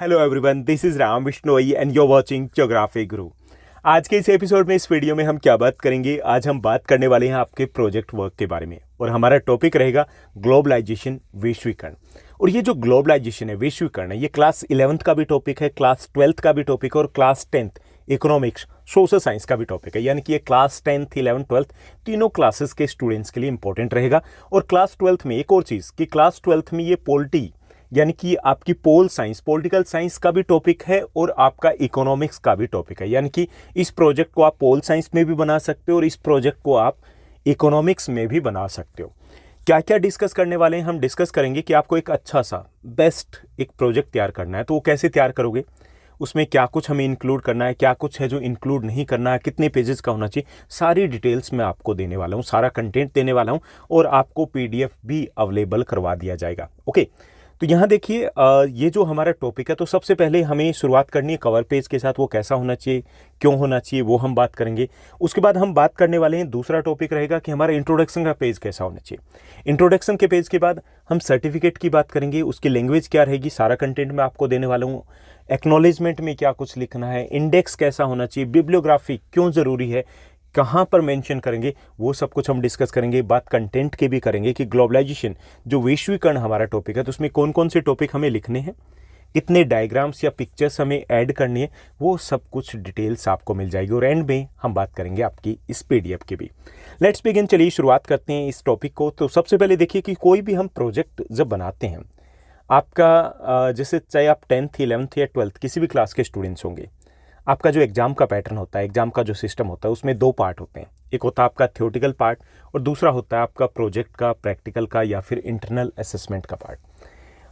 Hello everyone, this is Ram Vishnoi and you are watching Geography Guru. आज के इस एपिसोड में, इस वीडियो में हम क्या बात करेंगे? आज हम बात करने वाले हैं आपके प्रोजेक्ट वर्क के बारे में और हमारा टॉपिक रहेगा ग्लोबलाइजेशन, वैश्वीकरण। और ये जो ग्लोबलाइजेशन है, वैश्वीकरण है, ये क्लास 11th का भी टॉपिक है, क्लास 12th का भी टॉपिक है और class 10th economics social science का भी टॉपिक है। यानी कि ये क्लास 10th 11th 12th तीनों क्लासेस के स्टूडेंट्स के लिए इंपॉर्टेंट रहेगा। और क्लास 12th में एक और चीज़ कि क्लास 12th में ये पॉलिटी यानी कि आपकी पोल साइंस, पॉलिटिकल साइंस का भी टॉपिक है और आपका इकोनॉमिक्स का भी टॉपिक है। यानी कि इस प्रोजेक्ट को आप पोल साइंस में भी बना सकते हो और इस प्रोजेक्ट को आप इकोनॉमिक्स में भी बना सकते हो। क्या क्या डिस्कस करने वाले हैं? हम डिस्कस करेंगे कि आपको एक अच्छा सा बेस्ट एक प्रोजेक्ट तैयार करना है, तो वो कैसे तैयार करोगे, उसमें क्या कुछ हमें इंक्लूड करना है, क्या कुछ है जो इंक्लूड नहीं करना है, कितने पेजेस का होना चाहिए, सारी डिटेल्स मैं आपको देने वाला हूँ, सारा कंटेंट देने वाला हूँ और आपको पीडीएफ भी अवेलेबल करवा दिया जाएगा। ओके, तो यहाँ देखिए, ये जो हमारा टॉपिक है, तो सबसे पहले हमें शुरुआत करनी है कवर पेज के साथ। वो कैसा होना चाहिए, क्यों होना चाहिए, वो हम बात करेंगे। उसके बाद हम बात करने वाले हैं, दूसरा टॉपिक रहेगा कि हमारा इंट्रोडक्शन का पेज कैसा होना चाहिए। इंट्रोडक्शन के पेज के बाद हम सर्टिफिकेट की बात करेंगे, उसकी लैंग्वेज क्या रहेगी, सारा कंटेंट मैं आपको देने वाला हूँ। एक्नॉलेजमेंट में क्या कुछ लिखना है, इंडेक्स कैसा होना चाहिए, बिब्लियोग्राफी क्यों ज़रूरी है, कहाँ पर मेंशन करेंगे, वो सब कुछ हम डिस्कस करेंगे। बात कंटेंट की भी करेंगे कि ग्लोबलाइजेशन जो वैश्वीकरण हमारा टॉपिक है, तो उसमें कौन कौन से टॉपिक हमें लिखने हैं, कितने डायग्राम्स या पिक्चर्स हमें ऐड करनी है, वो सब कुछ डिटेल्स आपको मिल जाएगी। और एंड में हम बात करेंगे आपकी इस पीडीएफ की भी। लेट्स बिगिन, चलिए शुरुआत करते हैं इस टॉपिक को। तो सबसे पहले देखिए कि कोई भी हम प्रोजेक्ट जब बनाते हैं, आपका जैसे चाहे आप 10th 11th या 12th किसी भी क्लास के स्टूडेंट्स होंगे, आपका जो एग्ज़ाम का पैटर्न होता है, एग्ज़ाम का जो सिस्टम होता है, उसमें दो पार्ट होते हैं। एक होता है आपका थ्योरेटिकल पार्ट और दूसरा होता है आपका प्रोजेक्ट का, प्रैक्टिकल का या फिर इंटरनल असेसमेंट का पार्ट।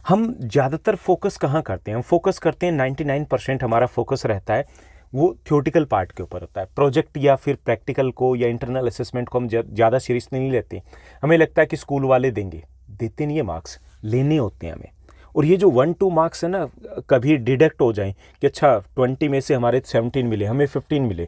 हम ज़्यादातर फोकस कहाँ करते हैं? हम फोकस करते हैं 99% हमारा फोकस रहता है वो थ्योरेटिकल पार्ट के ऊपर होता है। प्रोजेक्ट या फिर प्रैक्टिकल को या इंटरनल असेसमेंट को हम ज़्यादा सीरियस नहीं लेते। हमें लगता है कि स्कूल वाले देंगे, देते नहीं है, मार्क्स लेने होते हैं हमें। और ये जो 1-2 मार्क्स है ना, कभी डिडक्ट हो जाएं कि अच्छा 20 में से हमारे 17 मिले, हमें 15 मिले,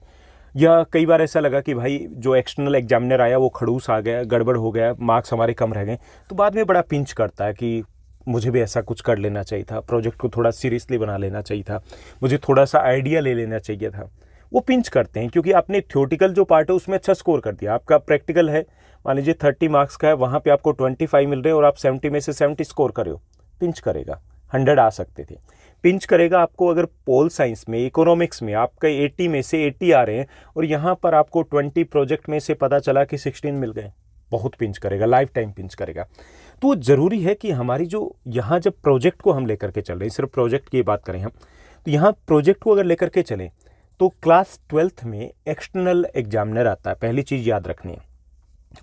या कई बार ऐसा लगा कि भाई जो एक्सटर्नल एग्जामिनर आया वो खड़ूस आ गया, गड़बड़ हो गया, मार्क्स हमारे कम रह गए, तो बाद में बड़ा पिंच करता है कि मुझे भी ऐसा कुछ कर लेना चाहिए था, प्रोजेक्ट को थोड़ा सीरियसली बना लेना चाहिए था, मुझे थोड़ा सा आइडिया ले लेना चाहिए था। वो पिंच करते हैं क्योंकि आपने थ्योरेटिकल जो पार्ट है उसमें अच्छा स्कोर कर दिया। आपका प्रैक्टिकल है, मान लीजिए 30 मार्क्स का है, वहाँ पर आपको 25 मिल रहे हैं और आप 70 में से 70 स्कोर करे हो, पिंच करेगा। 100 आ सकते थे, पिंच करेगा आपको। अगर पोल साइंस में, इकोनॉमिक्स में आपका 80 में से 80 आ रहे हैं और यहाँ पर आपको 20 प्रोजेक्ट में से पता चला कि 16 मिल गए, बहुत पिंच करेगा, लाइफ टाइम पिंच करेगा। तो ज़रूरी है कि हमारी जो यहाँ जब प्रोजेक्ट को हम लेकर के चल रहे हैं, सिर्फ प्रोजेक्ट की बात करें हम, तो यहाँ प्रोजेक्ट को अगर लेकर के चलें तो क्लास 12th में एक्सटर्नल एग्जामिनर आता है। पहली चीज़ याद रखनी है,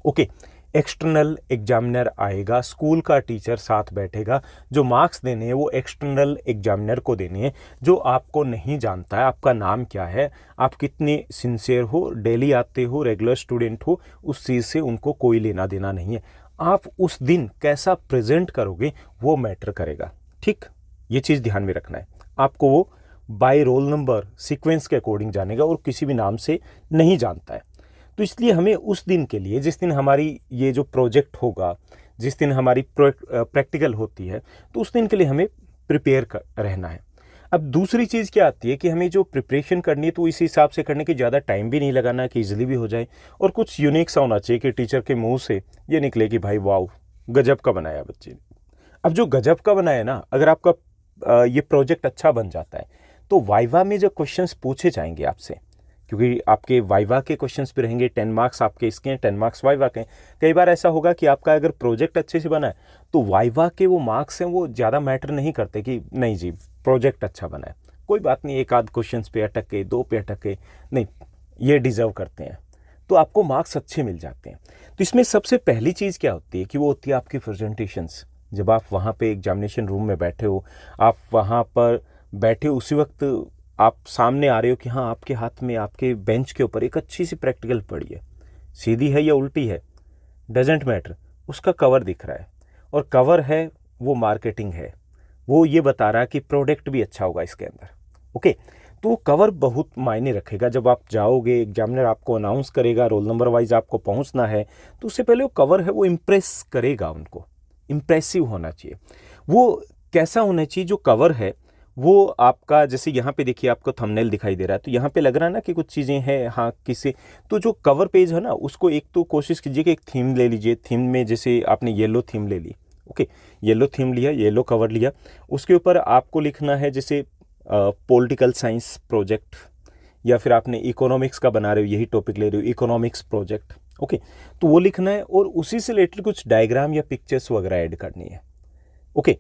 ओके, एक्सटर्नल एग्जामिनर आएगा, स्कूल का टीचर साथ बैठेगा, जो मार्क्स देने हैं वो एक्सटर्नल एग्जामिनर को देने हैं, जो आपको नहीं जानता है, आपका नाम क्या है, आप कितने सिंसियर हो, डेली आते हो, रेगुलर स्टूडेंट हो, उस चीज़ से उनको कोई लेना देना नहीं है। आप उस दिन कैसा प्रेजेंट करोगे वो मैटर करेगा, ठीक, ये चीज़ ध्यान में रखना है। आपको वो बाय रोल नंबर सीक्वेंस के अकॉर्डिंग जानेगा और किसी भी नाम से नहीं जानता है। तो इसलिए हमें उस दिन के लिए, जिस दिन हमारी ये जो प्रोजेक्ट होगा, जिस दिन हमारी प्रैक्टिकल होती है, तो उस दिन के लिए हमें प्रिपेयर रहना है। अब दूसरी चीज़ क्या आती है कि हमें जो प्रिपरेशन करनी है तो इस हिसाब से करने की, ज़्यादा टाइम भी नहीं लगाना कि इजीली भी हो जाए, और कुछ यूनिक सा होना चाहिए कि टीचर के मुंह से ये निकले कि भाई वाओ, गजब का बनाया बच्चे ने। अब जो गजब का बनाया ना, अगर आपका ये प्रोजेक्ट अच्छा बन जाता है तो वाइवा में जो क्वेश्चंस पूछे जाएंगे आपसे, क्योंकि आपके वाइवा के क्वेश्चंस भी रहेंगे, 10 मार्क्स आपके इसके हैं, 10 मार्क्स वाइवा के हैं। कई बार ऐसा होगा कि आपका अगर प्रोजेक्ट अच्छे से बना है तो वाइवा के वो मार्क्स हैं वो ज़्यादा मैटर नहीं करते कि नहीं जी प्रोजेक्ट अच्छा बना है, कोई बात नहीं, एक आध क्वेश्चंस पे अटके, 2 पे अटके, नहीं, ये डिज़र्व करते हैं, तो आपको मार्क्स अच्छे मिल जाते हैं। तो इसमें सबसे पहली चीज़ क्या होती है कि वो होती है आपकी प्रेजेंटेशंस। जब आप वहाँ पे एग्जामिनेशन रूम में बैठे हो, आप वहाँ पर बैठे उसी वक्त आप सामने आ रहे हो कि हाँ, आपके हाथ में, आपके बेंच के ऊपर एक अच्छी सी प्रैक्टिकल पड़ी है, सीधी है या उल्टी है डजेंट मैटर, उसका कवर दिख रहा है, और कवर है वो मार्केटिंग है, वो ये बता रहा है कि प्रोडक्ट भी अच्छा होगा इसके अंदर, ओके। तो कवर बहुत मायने रखेगा। जब आप जाओगे, एग्जामिनर आपको अनाउंस करेगा, रोल नंबर वाइज आपको पहुंचना है, तो उससे पहले वो कवर है वो इम्प्रेस करेगा, उनको इम्प्रेसिव होना चाहिए। वो कैसा होना चाहिए? जो कवर है वो आपका जैसे यहाँ पे देखिए आपको थंबनेल दिखाई दे रहा है, तो यहाँ पे लग रहा है ना कि कुछ चीज़ें हैं, हाँ किसे, तो जो कवर पेज है ना उसको एक तो कोशिश कीजिए कि एक थीम ले लीजिए। थीम में जैसे आपने येलो थीम ले ली, ओके, येलो थीम लिया, येलो कवर लिया, उसके ऊपर आपको लिखना है जैसे पॉलिटिकल साइंस प्रोजेक्ट, या फिर आपने इकोनॉमिक्स का बना रहे हो, यही टॉपिक ले रहे हो, इकोनॉमिक्स प्रोजेक्ट, ओके, तो वो लिखना है और उसी से रिलेटेड कुछ डायग्राम या पिक्चर्स वगैरह ऐड करनी है, ओके,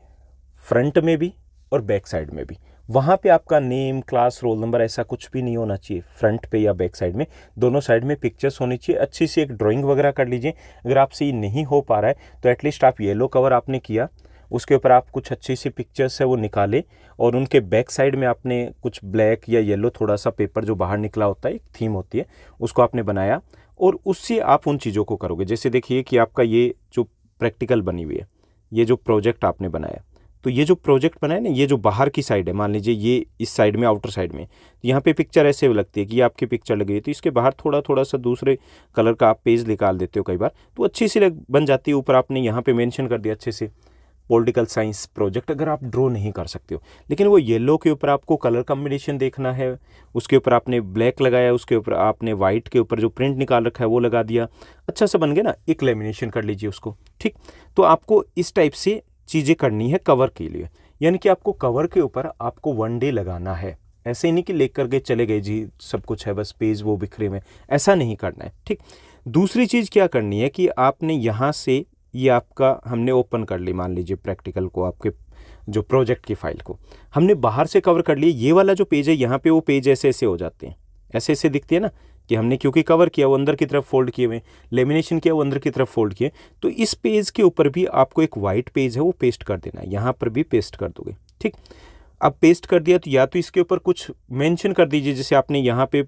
फ्रंट में भी और बैक साइड में भी। वहाँ पे आपका नेम, क्लास, रोल नंबर ऐसा कुछ भी नहीं होना चाहिए, फ्रंट पे या बैक साइड में, दोनों साइड में पिक्चर्स होनी चाहिए। अच्छी सी एक ड्राइंग वगैरह कर लीजिए। अगर आपसे ये नहीं हो पा रहा है तो एटलीस्ट आप येलो कवर आपने किया, उसके ऊपर आप कुछ अच्छी सी पिक्चर्स है वो निकाले, और उनके बैक साइड में आपने कुछ ब्लैक या येलो थोड़ा सा पेपर जो बाहर निकला होता है, एक थीम होती है, उसको आपने बनाया और उससे आप उन चीज़ों को करोगे। जैसे देखिए कि आपका ये जो प्रैक्टिकल बनी हुई है, ये जो प्रोजेक्ट आपने बनाया, तो ये जो प्रोजेक्ट बनाया ना, ये जो बाहर की साइड है, मान लीजिए ये इस साइड में, आउटर साइड में, तो यहाँ पे पिक्चर ऐसे लगती है कि ये आपकी पिक्चर लगी है, तो इसके बाहर थोड़ा थोड़ा सा दूसरे कलर का आप पेज निकाल देते हो कई बार, तो अच्छी सी बन जाती है। ऊपर आपने यहाँ पे मेंशन कर दिया अच्छे से पॉलिटिकल साइंस प्रोजेक्ट, अगर आप ड्रॉ नहीं कर सकते हो, लेकिन वो येलो के ऊपर आपको कलर कॉम्बिनेशन देखना है, उसके ऊपर आपने ब्लैक लगाया, उसके ऊपर आपने वाइट के ऊपर जो प्रिंट निकाल रखा है वो लगा दिया, अच्छा सा बन गया ना, एक लेमिनेशन कर लीजिए उसको, ठीक। तो आपको इस टाइप से चीज़ें करनी है कवर के लिए, यानी कि आपको कवर के ऊपर आपको 1 डे लगाना है। ऐसे ही नहीं कि लेकर के चले गए जी सब कुछ है, बस पेज वो बिखरे में, ऐसा नहीं करना है, ठीक। दूसरी चीज़ क्या करनी है कि आपने यहाँ से, ये आपका हमने ओपन कर ली, मान लीजिए प्रैक्टिकल को, आपके जो प्रोजेक्ट की फाइल को हमने बाहर से कवर कर लिया। ये वाला जो पेज है यहाँ पे, वो पेज ऐसे ऐसे हो जाते हैं, ऐसे ऐसे दिखती है ना, कि हमने क्योंकि कवर किया वो अंदर की तरफ फोल्ड किए हुए, लेमिनेशन किया वो अंदर की तरफ फोल्ड किए, तो इस पेज के ऊपर भी आपको एक वाइट पेज है वो पेस्ट कर देना है, यहाँ पर भी पेस्ट कर दोगे, ठीक। अब पेस्ट कर दिया तो या तो इसके ऊपर कुछ मेंशन कर दीजिए, जैसे आपने यहाँ पे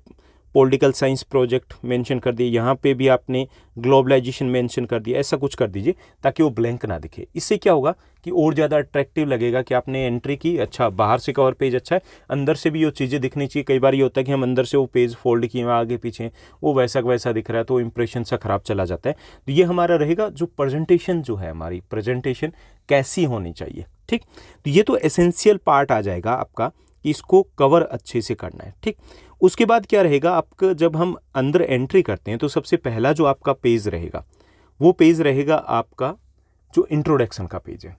पॉलिटिकल साइंस प्रोजेक्ट मेंशन कर दिए, यहाँ पे भी आपने ग्लोबलाइजेशन मेंशन कर दिया, ऐसा कुछ कर दीजिए ताकि वो ब्लैंक ना दिखे। इससे क्या होगा कि और ज़्यादा अट्रैक्टिव लगेगा कि आपने एंट्री की, अच्छा बाहर से कवर पेज अच्छा है, अंदर से भी वो चीज़ें दिखनी चाहिए। कई बार ये होता है कि हम अंदर से वो पेज फोल्ड किए आगे पीछे, वो वैसा वैसा दिख रहा है तो इंप्रेशन सा खराब चला जाता है। तो ये हमारा रहेगा जो प्रेजेंटेशन जो है, हमारी प्रेजेंटेशन कैसी होनी चाहिए, ठीक। तो ये तो एसेंशियल पार्ट आ जाएगा आपका कि इसको कवर अच्छे से करना है, ठीक। उसके बाद क्या रहेगा आपका, जब हम अंदर एंट्री करते हैं तो सबसे पहला जो आपका पेज रहेगा वो पेज रहेगा आपका जो इंट्रोडक्शन का पेज है।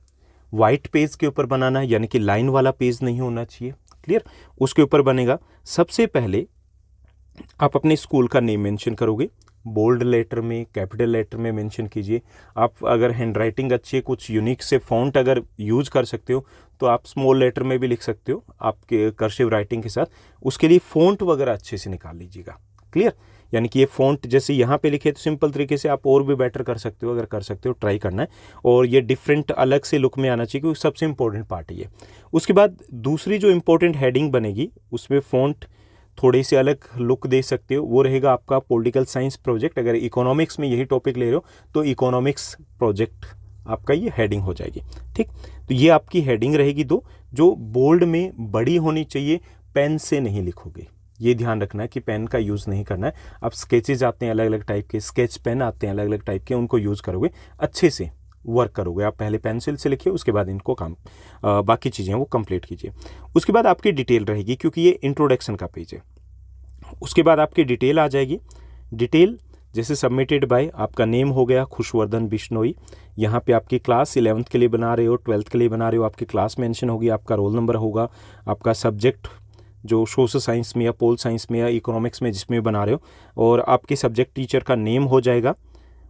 वाइट पेज के ऊपर बनाना है, यानी कि लाइन वाला पेज नहीं होना चाहिए, क्लियर। उसके ऊपर बनेगा, सबसे पहले आप अपने स्कूल का नेम मेंशन करोगे, बोल्ड लेटर में, कैपिटल लेटर में मेंशन कीजिए। आप अगर हैंडराइटिंग अच्छी है, कुछ यूनिक से फ़ॉन्ट अगर यूज़ कर सकते हो तो आप स्मॉल लेटर में भी लिख सकते हो आपके कर्सिव राइटिंग के साथ। उसके लिए फ़ॉन्ट वगैरह अच्छे से निकाल लीजिएगा, क्लियर। यानी कि ये फ़ॉन्ट जैसे यहाँ पे लिखे तो सिंपल तरीके से आप और भी बेटर कर सकते हो, अगर कर सकते हो ट्राई करना है। और ये डिफरेंट अलग से लुक में आना चाहिए, क्योंकि सबसे इंपॉर्टेंट पार्ट है ये। उसके बाद दूसरी जो इंपॉर्टेंट हेडिंग बनेगी उसमें फ़ॉन्ट थोड़ी सी अलग लुक दे सकते हो, वो रहेगा आपका पॉलिटिकल साइंस प्रोजेक्ट। अगर इकोनॉमिक्स में यही टॉपिक ले रहे हो तो इकोनॉमिक्स प्रोजेक्ट आपका ये हेडिंग हो जाएगी, ठीक। तो ये आपकी हेडिंग रहेगी दो, जो बोल्ड में बड़ी होनी चाहिए, पेन से नहीं लिखोगे, ये ध्यान रखना है कि पेन का यूज़ नहीं करना है। अब स्केचेज आते हैं अलग अलग टाइप के, स्केच पेन आते हैं अलग अलग टाइप के, उनको यूज़ करोगे, अच्छे से वर्क करोगे। आप पहले पेंसिल से लिखिए, उसके बाद इनको बाकी चीज़ें वो कंप्लीट कीजिए। उसके बाद आपकी डिटेल रहेगी, क्योंकि ये इंट्रोडक्शन का पेज है। उसके बाद आपकी डिटेल आ जाएगी। डिटेल जैसे सबमिटेड बाय, आपका नेम हो गया खुशवर्धन बिश्नोई, यहाँ पे आपकी क्लास 11th के लिए बना रहे हो, 12th के लिए बना रहे हो, आपकी क्लास मेंशन होगी, आपका रोल नंबर होगा, आपका सब्जेक्ट जो सोशल साइंस में या पोल साइंस में या इकोनॉमिक्स में जिसमें बना रहे हो, और आपके सब्जेक्ट टीचर का नेम हो जाएगा।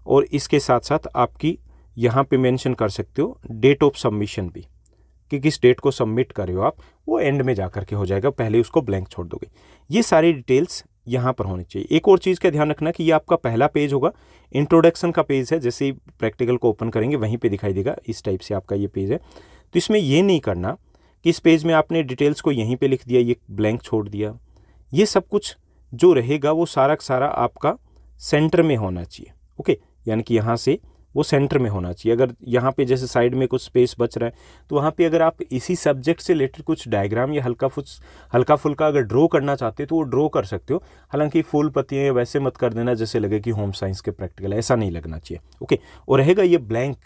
और इसके साथ साथ आपकी यहाँ पे मेंशन कर सकते हो डेट ऑफ सबमिशन भी, कि किस डेट को सबमिट कर रहे हो आप, वो एंड में जा करके हो जाएगा, पहले उसको ब्लैंक छोड़ दोगे। ये सारी डिटेल्स यहाँ पर होनी चाहिए। एक और चीज़ का ध्यान रखना कि ये आपका पहला पेज होगा, इंट्रोडक्शन का पेज है, जैसे ही प्रैक्टिकल को ओपन करेंगे वहीं पे दिखाई देगा, इस टाइप से आपका ये पेज है। तो इसमें ये नहीं करना कि इस पेज में आपने डिटेल्स को यहीं पे लिख दिया, ये ब्लैंक छोड़ दिया। ये सब कुछ जो रहेगा वो सारा का सारा आपका सेंटर में होना चाहिए, ओके। यानी कि यहाँ से वो सेंटर में होना चाहिए। अगर यहाँ पे जैसे साइड में कुछ स्पेस बच रहा है तो वहाँ पे अगर आप इसी सब्जेक्ट से रिलेटेड कुछ डायग्राम या हल्का फुल्का अगर ड्रॉ करना चाहते हो तो वो ड्रॉ कर सकते हो। हालांकि फूल पत्तियाँ वैसे मत कर देना जैसे लगे कि होम साइंस के प्रैक्टिकल, ऐसा नहीं लगना चाहिए, ओके। और रहेगा ये ब्लैंक,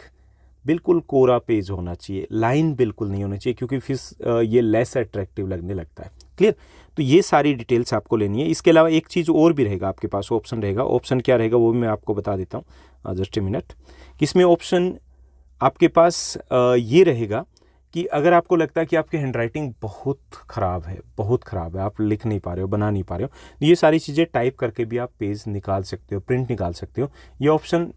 बिल्कुल कोरा पेज होना चाहिए, लाइन बिल्कुल नहीं होनी चाहिए, क्योंकि फिर ये लेस अट्रैक्टिव लगने लगता है। क्लियर? तो ये सारी डिटेल्स आपको लेनी है। इसके अलावा एक चीज़ और भी रहेगा आपके पास, ऑप्शन रहेगा। ऑप्शन क्या रहेगा वो भी मैं आपको बता देता हूँ, जस्ट ए मिनट। इसमें ऑप्शन आपके पास ये रहेगा कि अगर आपको लगता है कि आपकी हैंडराइटिंग बहुत ख़राब है, आप लिख नहीं पा रहे हो, बना नहीं पा रहे हो, तो ये सारी चीज़ें टाइप करके भी आप पेज निकाल सकते हो, प्रिंट निकाल सकते हो। ये ऑप्शन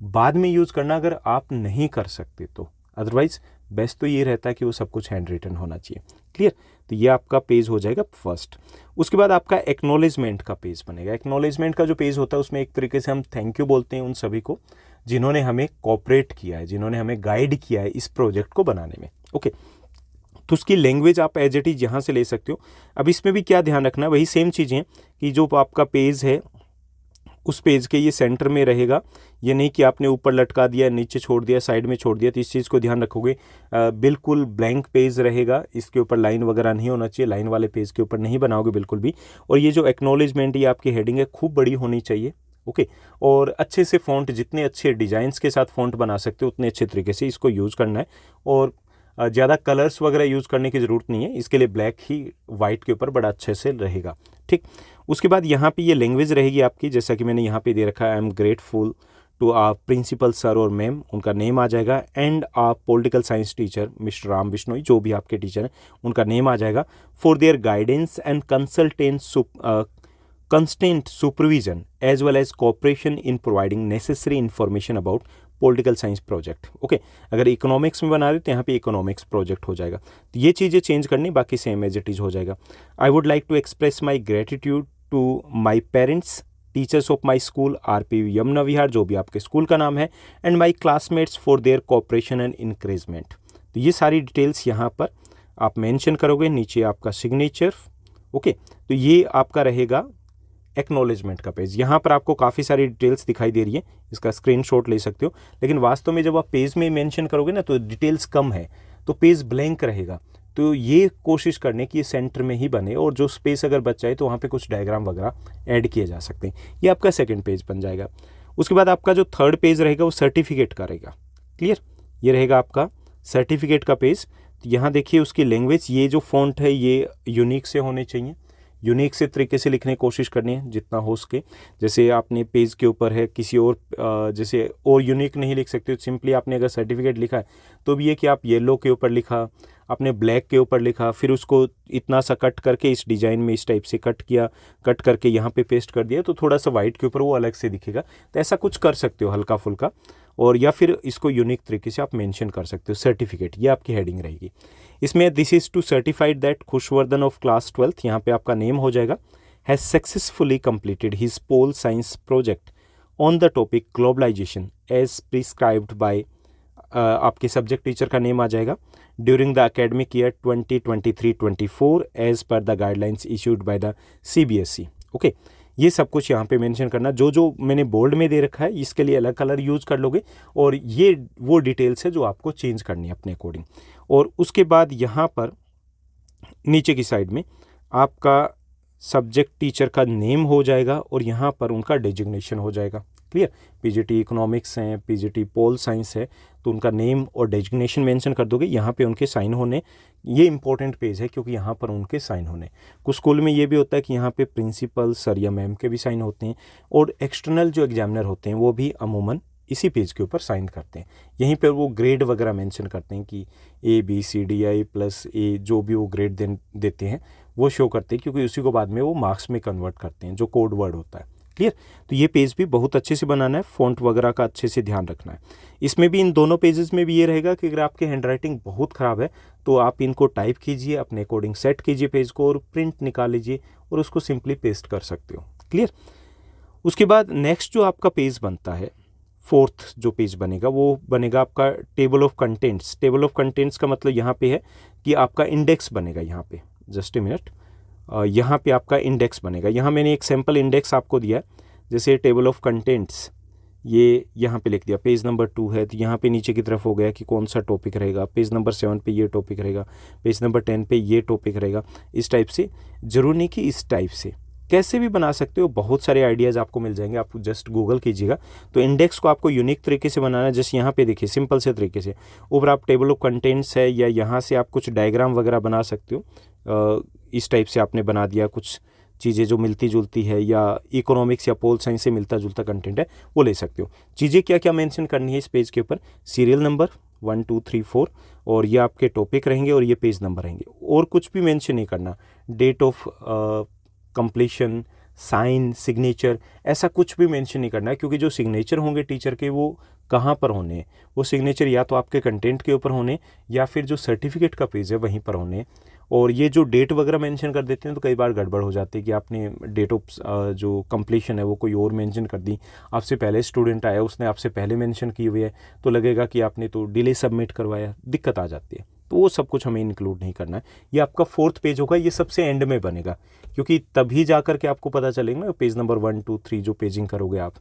बाद में यूज़ करना अगर आप नहीं कर सकते तो, अदरवाइज़ बेस्ट तो ये रहता है कि वो सब कुछ हैंड रिटन होना चाहिए। क्लियर? तो ये आपका पेज हो जाएगा फर्स्ट। उसके बाद आपका एक्नॉलेजमेंट का पेज बनेगा। एक्नॉलेजमेंट का जो पेज होता है उसमें एक तरीके से हम थैंक यू बोलते हैं उन सभी को जिन्होंने हमें कोऑपरेट किया है, जिन्होंने हमें गाइड किया है इस प्रोजेक्ट को बनाने में। ओके, तो उसकी लैंग्वेज आप एज इट इज़ यहाँ से ले सकते हो। अब इसमें भी क्या ध्यान रखना है, वही सेम चीज़ें कि जो आपका पेज है उस पेज के ये सेंटर में रहेगा। ये नहीं कि आपने ऊपर लटका दिया, नीचे छोड़ दिया, साइड में छोड़ दिया, तो इस चीज़ को ध्यान रखोगे। बिल्कुल ब्लैंक पेज रहेगा, इसके ऊपर लाइन वगैरह नहीं होना चाहिए, लाइन वाले पेज के ऊपर नहीं बनाओगे बिल्कुल भी। और ये जो एक्नॉलेजमेंट, ये आपकी हेडिंग है, खूब बड़ी होनी चाहिए। ओके, और अच्छे से फ़ॉन्ट, जितने अच्छे डिज़ाइंस के साथ फ़ॉन्ट बना सकते हो उतने अच्छे तरीके से इसको यूज़ करना है। और ज़्यादा कलर्स वगैरह यूज़ करने की ज़रूरत नहीं है, इसके लिए ब्लैक ही वाइट के ऊपर बड़ा अच्छे से रहेगा। ठीक, उसके बाद यहाँ पे ये लैंग्वेज रहेगी आपकी, जैसा कि मैंने यहाँ पे दे रखा है, I am grateful to our principal sir और मैम, उनका नेम आ जाएगा। And a political science teacher Mister Ram Bishnoi, जो भी आपके टीचर हैं उनका नेम आ जाएगा। For their guidance and constant supervision as well as cooperation in providing necessary information about political science project. Okay, अगर इकोनॉमिक्स में बना रहे तो यहाँ पे इकोनॉमिक्स प्रोजेक्ट हो जाएगा। तो ये चीज़ें चेंज करनी, बाकी सेम एज इट इज़ हो जाएगा। I would like to express my gratitude to my parents, teachers of my school RP Yamuna Vihar, जो भी आपके स्कूल का नाम है, and my classmates for their cooperation and encouragement. तो ये सारी डिटेल्स यहाँ पर आप मेंशन करोगे, नीचे आपका सिग्नेचर। ओके, तो ये आपका रहेगा एक्नॉलेजमेंट का पेज। यहाँ पर आपको काफ़ी सारी डिटेल्स दिखाई दे रही है, इसका स्क्रीनशॉट ले सकते हो। लेकिन वास्तव में जब आप पेज में मेंशन करोगे ना तो डिटेल्स कम है, तो पेज ब्लैंक रहेगा। तो ये कोशिश करने की ये सेंटर में ही बने, और जो स्पेस अगर बच जाए तो वहाँ पे कुछ डायग्राम वगैरह ऐड किए जा सकते हैं। ये आपका सेकंड पेज बन जाएगा। उसके बाद आपका जो थर्ड पेज रहेगा वो सर्टिफिकेट का रहेगा। क्लियर? ये रहेगा आपका सर्टिफिकेट का पेज। तो यहाँ देखिए उसकी लैंग्वेज, ये जो फॉन्ट है ये यूनिक से होने चाहिए, यूनिक से तरीके से लिखने की कोशिश करनी है जितना हो सके। जैसे आपने पेज के ऊपर है किसी और जैसे और यूनिक नहीं लिख सकते, सिंपली आपने अगर सर्टिफिकेट लिखा है तो भी ये कि आप येलो के ऊपर लिखा, आपने ब्लैक के ऊपर लिखा, फिर उसको इतना सा कट करके इस डिज़ाइन में इस टाइप से कट किया, कट करके यहाँ पे पेस्ट कर दिया, तो थोड़ा सा वाइट के ऊपर वो अलग से दिखेगा। तो ऐसा कुछ कर सकते हो हल्का फुल्का, और या फिर इसको यूनिक तरीके से आप मेंशन कर सकते हो। सर्टिफिकेट, ये आपकी हेडिंग रहेगी। इसमें this is to certified that Khushvardhan of class 12th, यहाँ पे आपका नेम हो जाएगा, has successfully completed his pol science project on the topic globalisation as prescribed by, आपके सब्जेक्ट टीचर का नेम आ जाएगा, during the academic year 2023-24 as per the guidelines issued by the CBSE। Okay, ये सब कुछ यहाँ पे मेंशन करना। जो जो मैंने बोल्ड में दे रखा है इसके लिए अलग कलर यूज़ कर लोगे, और ये वो डिटेल्स है जो आपको चेंज करनी है अपने अकॉर्डिंग। और उसके बाद यहाँ पर नीचे की साइड में आपका सब्जेक्ट टीचर का नेम हो जाएगा, और यहाँ पर उनका डेजिग्नेशन हो जाएगा। क्लियर? PGT इकोनॉमिक्स हैं, PGT पोल साइंस है, तो उनका नेम और डेजिग्नेशन मेंशन कर दोगे। यहाँ पे उनके साइन होने, ये इंपॉर्टेंट पेज है क्योंकि यहाँ पर उनके साइन होने। कुछ स्कूल में ये भी होता है कि यहाँ पे प्रिंसिपल सर या मैम के भी साइन होते हैं, और एक्सटर्नल जो एग्जामिनर होते हैं वो भी अमूमन इसी पेज के ऊपर साइन करते हैं। यहीं पर वो ग्रेड वगैरह मेंशन करते हैं कि ABCDI+A, जो भी वो ग्रेड देते हैं वो शो करते हैं, क्योंकि उसी को बाद में वो मार्क्स में कन्वर्ट करते हैं, जो कोड वर्ड होता है। क्लियर? तो ये पेज भी बहुत अच्छे से बनाना है, फ़ॉन्ट वगैरह का अच्छे से ध्यान रखना है। इसमें भी, इन दोनों पेजेस में भी ये रहेगा कि अगर आपकी हैंडराइटिंग बहुत ख़राब है तो आप इनको टाइप कीजिए, अपने अकॉर्डिंग सेट कीजिए पेज को, और प्रिंट निकाल लीजिए और उसको सिंपली पेस्ट कर सकते हो। क्लियर? उसके बाद नेक्स्ट जो आपका पेज बनता है, फोर्थ जो पेज बनेगा वो बनेगा आपका table of contents. Table of contents का मतलब यहाँ पे है कि आपका इंडेक्स बनेगा। यहाँ पे जस्ट ए मिनट, यहाँ पे आपका इंडेक्स बनेगा। यहाँ मैंने एक सैम्पल इंडेक्स आपको दिया है, जैसे टेबल ऑफ कंटेंट्स, ये यहाँ पे लिख दिया, पेज नंबर 2 है, तो यहाँ पे नीचे की तरफ हो गया कि कौन सा टॉपिक रहेगा। पेज नंबर 7 पे ये टॉपिक रहेगा, पेज नंबर 10 पे ये टॉपिक रहेगा। इस टाइप से, ज़रूर नहीं कि इस टाइप से, कैसे भी बना सकते हो, बहुत सारे आइडियाज़ आपको मिल जाएंगे, आप जस्ट गूगल कीजिएगा। तो इंडेक्स को आपको यूनिक तरीके से बनाना है, जैसे यहाँ पे देखिए सिंपल से तरीके से ऊपर आप टेबल ऑफ कंटेंट्स है, या यहाँ से आप कुछ डायग्राम वगैरह बना सकते हो। इस टाइप से आपने बना दिया कुछ चीज़ें जो मिलती जुलती है, या इकोनॉमिक्स या पोल साइंस से मिलता जुलता कंटेंट है, वो ले सकते हो। चीज़ें क्या क्या मेंशन करनी है इस पेज के ऊपर, सीरियल नंबर 1 2 3 4, और ये आपके टॉपिक रहेंगे और ये पेज नंबर रहेंगे, और कुछ भी मेंशन नहीं करना। Date of completion, sign, signature, ऐसा कुछ भी मेंशन नहीं करना है, क्योंकि जो सिग्नेचर होंगे टीचर के वो कहाँ पर होने हैं, वो सिग्नेचर या तो आपके कंटेंट के ऊपर होने, या फिर जो सर्टिफिकेट का पेज है वहीं पर होने। और ये जो डेट वगैरह मेंशन कर देते हैं तो कई बार गड़बड़ हो जाती है कि आपने डेट ऑफ जो कंप्लीशन है वो कोई और मेंशन कर दी, आपसे पहले स्टूडेंट आया उसने आपसे पहले मेंशन की हुई है, तो लगेगा कि आपने तो डिले सबमिट करवाया, दिक्कत आ जाती है। तो वो सब कुछ हमें इंक्लूड नहीं करना है। ये आपका 4th पेज होगा, ये सबसे एंड में बनेगा, क्योंकि तभी जा कर के आपको पता चलेगा ना पेज नंबर 1 2 3 जो पेजिंग करोगे आप,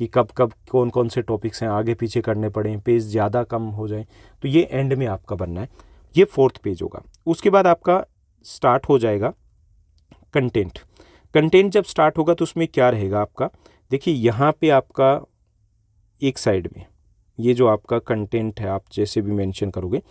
कि कब कब कौन कौन से टॉपिक्स हैं आगे पीछे करने पड़े, पेज ज़्यादा कम हो जाए, तो ये एंड में आपका बनना है। ये 4th पेज होगा। उसके बाद आपका स्टार्ट हो जाएगा कंटेंट। कंटेंट जब स्टार्ट होगा तो उसमें क्या रहेगा आपका, देखिए यहाँ पे आपका एक साइड में ये जो आपका कंटेंट है, आप जैसे भी मेंशन करोगे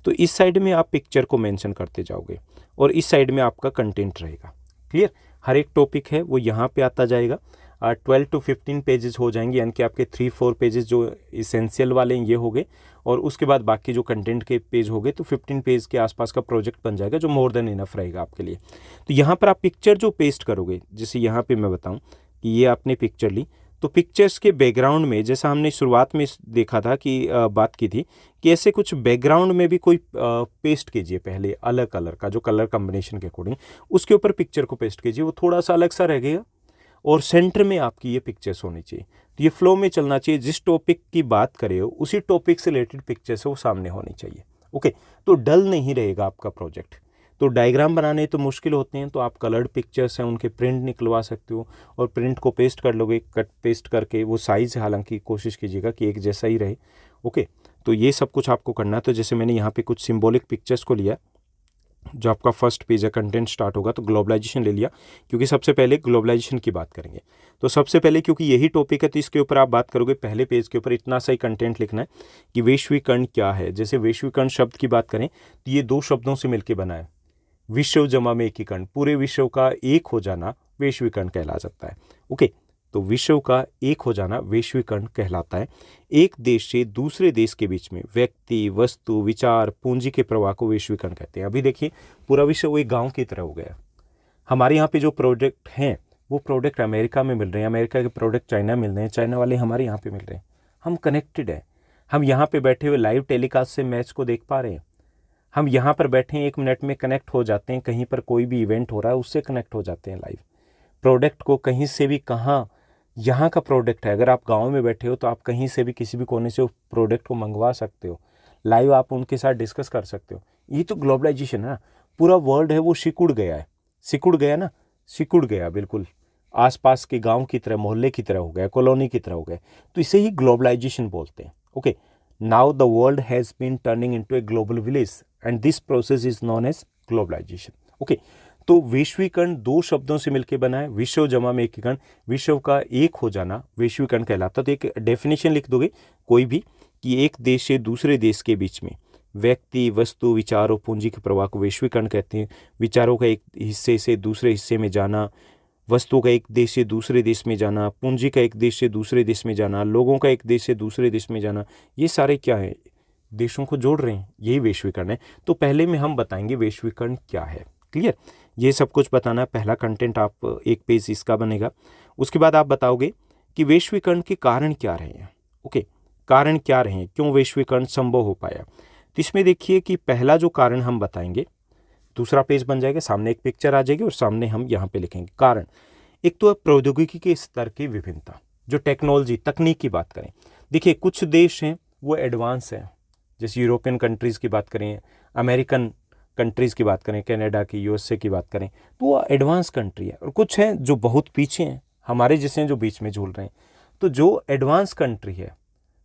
तो इस साइड में आप पिक्चर को मेंशन करते जाओगे, और इस साइड में आपका कंटेंट रहेगा। क्लियर, हर एक टॉपिक है वो यहाँ पे आता जाएगा। 12 to 15 पेजेस हो जाएंगे, यानी कि आपके 3-4 पेजेस जो इसेंशियल वाले हैं ये हो गए, और उसके बाद बाकी जो कंटेंट के पेज हो गए, तो 15 पेज के आसपास का प्रोजेक्ट बन जाएगा, जो मोर देन इनफ रहेगा आपके लिए। तो यहाँ पर आप पिक्चर जो पेस्ट करोगे, जैसे यहाँ पे मैं बताऊँ कि ये आपने पिक्चर ली, तो पिक्चर्स के बैकग्राउंड में, जैसा हमने शुरुआत में देखा था कि बात की थी कि ऐसे कुछ बैकग्राउंड में भी कोई पेस्ट कीजिए पहले, अलग कलर का, जो कलर कम्बिनेशन के अकॉर्डिंग उसके ऊपर पिक्चर को पेस्ट कीजिए, वो थोड़ा सा अलग सा रहेगा, और सेंटर में आपकी ये पिक्चर्स होनी चाहिए। तो ये फ्लो में चलना चाहिए, जिस टॉपिक की बात करे हो उसी टॉपिक से रिलेटेड पिक्चर्स वो सामने होनी चाहिए। ओके, तो डल नहीं रहेगा आपका प्रोजेक्ट। तो डायग्राम बनाने तो मुश्किल होते हैं, तो आप कलर्ड पिक्चर्स हैं उनके प्रिंट निकलवा सकते हो, और प्रिंट को पेस्ट कर लोगे, कट पेस्ट करके। वो साइज़ हालांकि कोशिश कीजिएगा कि एक जैसा ही रहे। ओके, तो ये सब कुछ आपको करना है। तो जैसे मैंने यहाँ पे कुछ सिंबॉलिक पिक्चर्स को लिया, जो आपका फर्स्ट पेज है, कंटेंट स्टार्ट होगा तो ग्लोबलाइजेशन ले लिया, क्योंकि सबसे पहले ग्लोबलाइजेशन की बात करेंगे। तो सबसे पहले क्योंकि यही टॉपिक है तो इसके ऊपर आप बात करोगे। पहले पेज के ऊपर इतना सा ही कंटेंट लिखना है कि वैश्वीकरण क्या है। जैसे वैश्वीकरण शब्द की बात करें तो ये 2 शब्दों से मिलकर बना है, विश्व जमा में एकीकरण, पूरे विश्व का एक हो जाना वैश्वीकरण कहला सकता है। ओके, तो विश्व का एक हो जाना वैश्वीकरण कहलाता है। एक देश से दूसरे देश के बीच में व्यक्ति, वस्तु, विचार, पूंजी के प्रवाह को वैश्वीकरण कहते हैं। अभी देखिए पूरा विश्व एक गांव की तरह हो गया। हमारे यहाँ पे जो प्रोडक्ट हैं वो प्रोडक्ट अमेरिका में मिल रहे हैं, अमेरिका के प्रोडक्ट चाइना मिल रहे हैं, चाइना वाले हमारे यहाँ पे मिल रहे हैं। हम कनेक्टेड हैं। हम यहाँ पे बैठे हुए लाइव टेलीकास्ट से मैच को देख पा रहे हैं। हम यहाँ पर बैठे हैं, 1 मिनट में कनेक्ट हो जाते हैं। कहीं पर कोई भी इवेंट हो रहा है उससे कनेक्ट हो जाते हैं लाइव। प्रोडक्ट को कहीं से भी, कहाँ यहाँ का प्रोडक्ट है, अगर आप गांव में बैठे हो तो आप कहीं से भी किसी भी कोने से उस प्रोडक्ट को मंगवा सकते हो, लाइव आप उनके साथ डिस्कस कर सकते हो। ये तो ग्लोबलाइजेशन है ना। पूरा वर्ल्ड है वो सिकुड़ गया है, सिकुड़ गया ना, सिकुड़ गया बिल्कुल, आसपास के गांव की तरह, मोहल्ले की तरह हो गया, कॉलोनी की तरह हो गया। तो इसे ही ग्लोबलाइजेशन बोलते हैं। Okay, now the world has been turning into a global village and this process is known as globalisation. Okay, तो वैश्वीकरण 2 शब्दों से मिलकर बना है, विश्व जमा में एकीकरण, विश्व का एक हो जाना वैश्वीकरण कहलाता। तो एक डेफिनेशन लिख दोगे कोई भी कि एक देश से दूसरे देश के बीच में व्यक्ति, वस्तु, विचार और पूंजी के प्रवाह को वैश्वीकरण कहते हैं। विचारों का एक हिस्से से दूसरे हिस्से में जाना, वस्तुओं का एक देश से दूसरे देश में जाना, पूंजी का एक देश से दूसरे देश में जाना, लोगों का एक देश से दूसरे देश में जाना, ये सारे क्या है, देशों को जोड़ रहे हैं, यही वैश्वीकरण है। तो पहले में हम बताएंगे वैश्वीकरण क्या है। क्लियर, ये सब कुछ बताना। पहला कंटेंट आप एक पेज इसका बनेगा। उसके बाद आप बताओगे कि वैश्वीकरण के कारण क्या रहे हैं। ओके, कारण क्या रहे हैं, क्यों वैश्वीकरण संभव हो पाया। तो इसमें देखिए कि पहला जो कारण हम बताएंगे, दूसरा पेज बन जाएगा, सामने एक पिक्चर आ जाएगी और सामने हम यहाँ पे लिखेंगे कारण। एक तो प्रौद्योगिकी के स्तर की विभिन्नता, जो टेक्नोलॉजी, तकनीक की बात करें, देखिए कुछ देश हैं वो एडवांस हैं, जैसे यूरोपियन कंट्रीज़ की बात करें, अमेरिकन कंट्रीज़ की बात करें, कनाडा की, यूएसए की बात करें, तो वो एडवांस कंट्री है। और कुछ हैं जो बहुत पीछे हैं, हमारे जैसे हैं जो बीच में झूल रहे हैं। तो जो एडवांस कंट्री है,